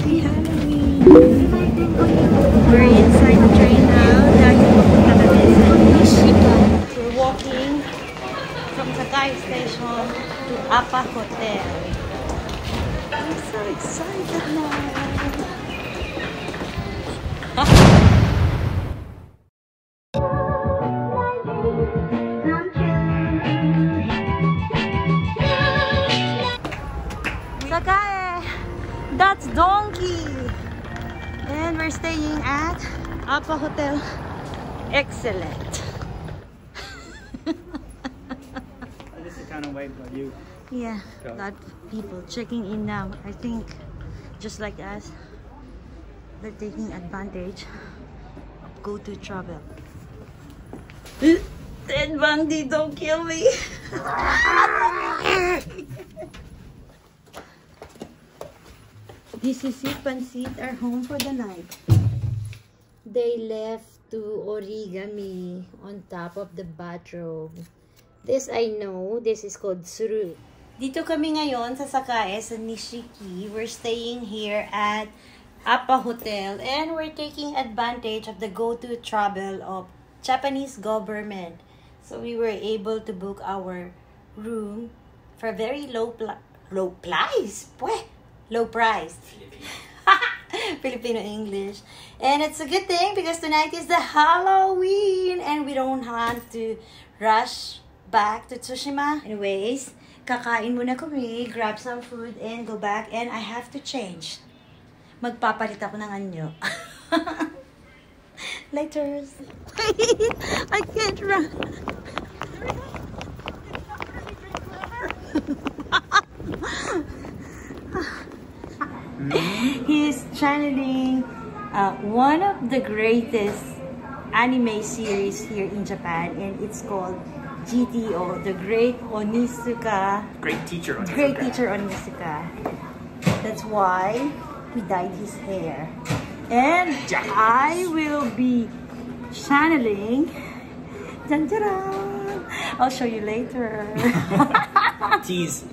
Happy Halloween! We're inside the train now dahil pupunta kami sa Nishiki. We're walking from Sakae station to Appa Hotel. I'm so excited now! Sakae! That's Donkey! And we're staying at Appa Hotel. Excellent! This is kind of wait for you. Yeah, a lot of people checking in now. I think, just like us, they're taking advantage of go-to travel. Ted Bundy, don't kill me! This is it, Pansit are home for the night. They left to origami on top of the bathrobe. This I know, this is called suru. Dito kami ngayon sa Sakae, sa Nishiki. We're staying here at Appa Hotel and we're taking advantage of the go-to travel of Japanese government. So we were able to book our room for a very low price. Filipino English. And it's a good thing because tonight is the Halloween and we don't have to rush back to Tsushima. Anyways, kakain muna kami, grab some food and go back and I have to change. Magpapalit ako ng anyo. Laters. I can't run. He's channeling one of the greatest anime series here in Japan, and it's called GTO, the Great Onizuka. Great Teacher Onizuka. Great Teacher Onizuka. That's why he dyed his hair. And I will be channeling. Dun, dun, dun. I'll show you later. Tease.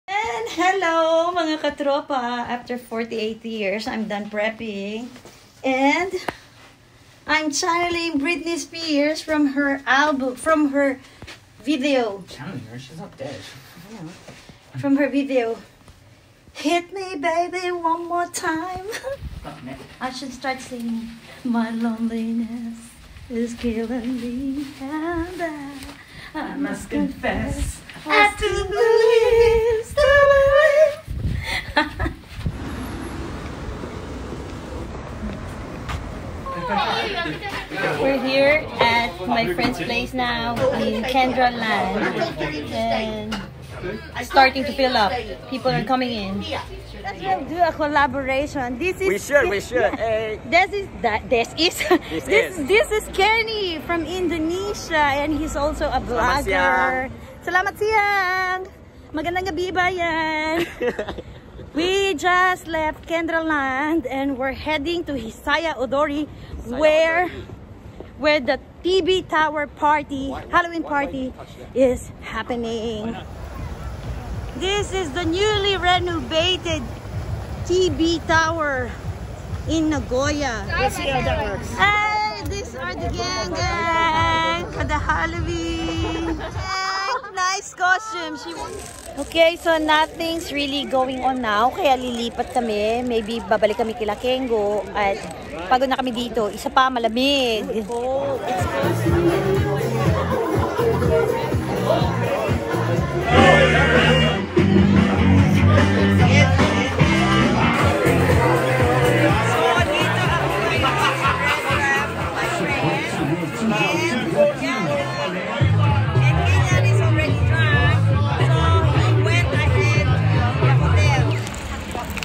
And hello mga katropa. After 48 years, I'm done prepping. And I'm channeling Britney Spears from her album, from her video. Channeling her? She's not dead. From her video. Hit me, baby, one more time. I should start singing. My loneliness is killing me, and I must confess, I still believe, We're here at my friend's place now in Kendra Land, and starting to fill up. People are coming in. Let's do a collaboration. This is We should. Hey. This is Kenny from Indonesia, and he's also a vlogger. Salamat siang. Magandang gabi bayan. We just left Kendra Land and we're heading to Hisaya Odori, where the TV Tower party, Halloween party, is happening. This is the newly renovated TV Tower in Nagoya. Let's see how that works. Hey, these are the gang for the Halloween. Nice costume. Okay, so nothing's really going on now. Kaya lilipat kami. Maybe babalik kami kila Kengo. At pagod na kami dito. Isa pa, malamig. Oh, it's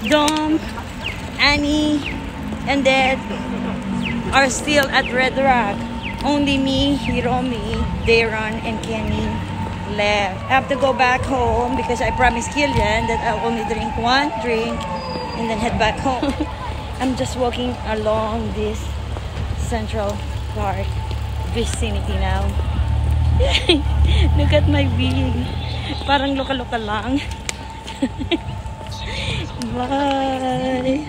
Dom, Annie, and Dad are still at Redrock. Only me, Hiromi, Daron, and Kenny left. I have to go back home because I promised Killian that I'll only drink one drink and then head back home. I'm just walking along this Central Park vicinity now. Look at my wig. Parang loka-loka lang. Bye.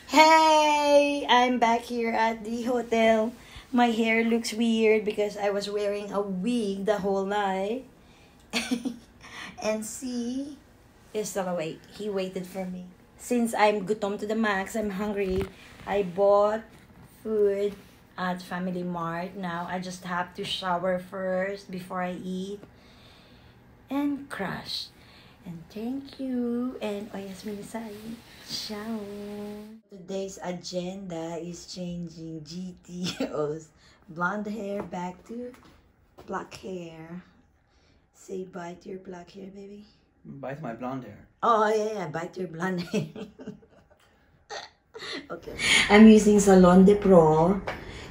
Hey, I'm back here at the hotel. My hair looks weird because I was wearing a wig the whole night. And see, he's still awake. He waited for me. Since I'm gutom to the max, I'm hungry. I bought food at Family Mart. Now I just have to shower first before I eat and crush. And thank you. And Oyasumi Sai. Ciao. Today's agenda is changing GTO's blonde hair back to black hair. Say bye to your black hair, baby. Bye to my blonde hair. Oh, yeah, bye to your blonde hair. Okay. I'm using Salon de Pro,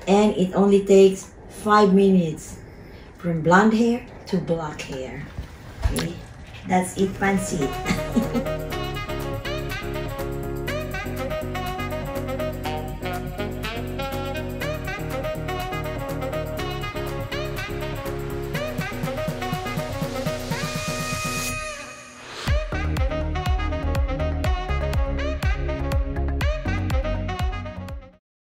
and it only takes 5 minutes from blonde hair to black hair. Okay, that's it, fancy.